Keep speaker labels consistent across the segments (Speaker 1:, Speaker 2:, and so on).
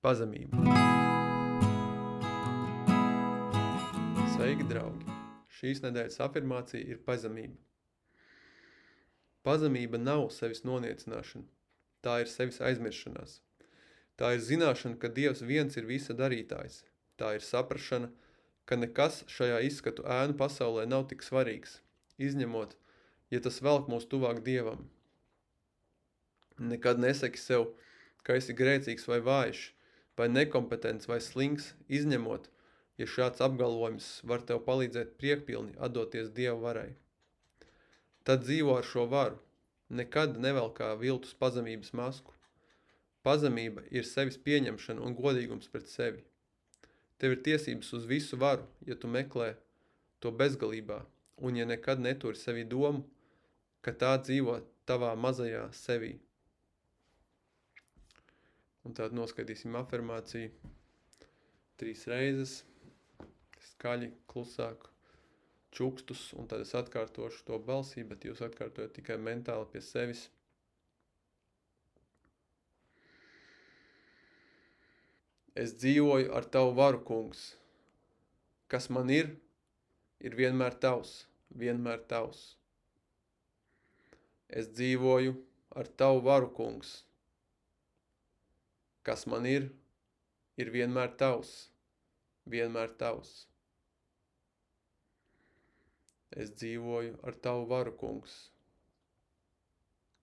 Speaker 1: Pazemība. Sveiki, draugi! Šīs nedēļas afirmācija ir pazemība. Pazemība nav sevis noniecināšana. Tā ir sevis aizmiršanās. Tā ir zināšana, ka Dievs viens ir visa darītājs. Tā ir saprašana, ka nekas šajā izskatu ēnu pasaulē nav tik svarīgs, izņemot, ja tas velk mūs tuvāk Dievam. Nekad nesaki sev, ka esi grēcīgs vai vājš, vai nekompetents vai slings, izņemot, ja šāds apgalvojums var tev palīdzēt priekpilni atdoties Dieva varai. Tad dzīvo ar šo varu, nekad nevelkā viltus pazemības masku. Pazemība ir sevis pieņemšana un godīgums pret sevi. Tev ir tiesības uz visu varu, ja tu meklē to bezgalībā, un ja nekad neturi sevi domu, ka tā dzīvo tavā mazajā sevī. Un tātad noskatīsim afirmāciju 3 reizes, skaļi, klusāk, čukstus, un tad es atkārtošu to balsī, bet jūs atkārtojat tikai mentāli pie sevis. Es dzīvoju ar tavu varu, kungs. Kas man ir vienmēr tavs, vienmēr tavs. Es dzīvoju ar tavu varu, kungs. Kas man ir vienmēr tavs, vienmēr tavs. Es dzīvoju ar tavu varu, kungs.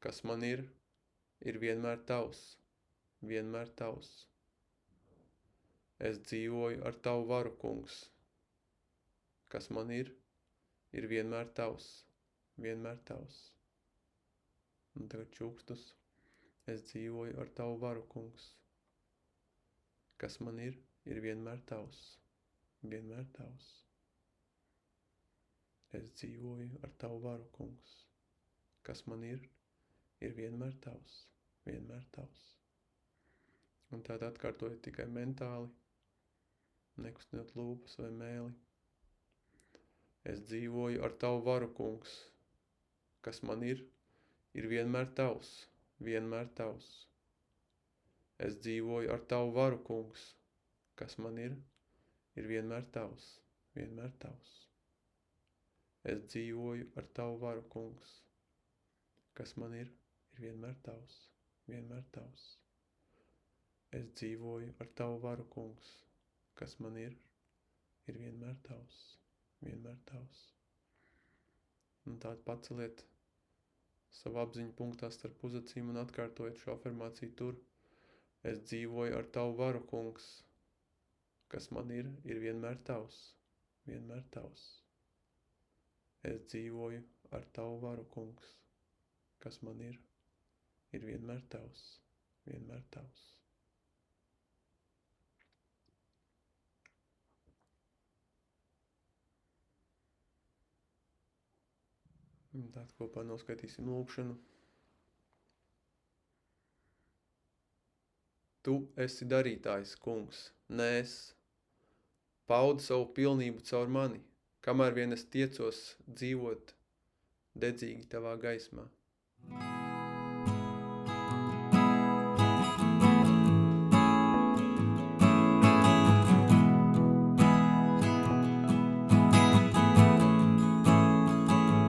Speaker 1: Kas man ir vienmēr tavs, vienmēr tavs. Es dzīvoju ar tavu varu, kungs. Kas man ir vienmēr tavs, vienmēr tavs. Un tagad čukstus. Es dzīvoju ar tavu varu, kungs. Kas man ir vienmēr tavs, vienmēr tavs. Es dzīvoju ar tavu varu, kungs. Kas man ir vienmēr tavs, vienmēr tavs. Un tātad atkārtojiet tikai mentāli, nekustinot lūpas vai mēli. Es dzīvoju ar tavu varu, kungs. Kas man ir vienmēr tavs, vienmēr tavs. Es dzīvoju ar tavu varu, kungs. Kas man ir vienmēr tavs, vienmēr tavs. Es dzīvoju ar tavu varu, kungs. Kas man ir vienmēr tavs, vienmēr tavs. Es dzīvoju ar tavu varu, kungs. Kas man ir vienmēr tavs, vienmēr tavs. Un tātad paceliet savu apziņu punktā starp uzacīm un atkārtojiet šo afirmāciju tur. Es dzīvoju ar tavu varu, kungs. Kas man ir vienmēr tavs, vienmēr tavs. Es dzīvoju ar tavu varu, kungs. Kas man ir vienmēr tavs, vienmēr tavs. Un tātad kopā noskaitīsim lūkšanu. Tu esi darītājs, kungs, nē es. Paudi savu pilnību caur mani, kamēr vien es tiecos dzīvot dedzīgi tavā gaismā.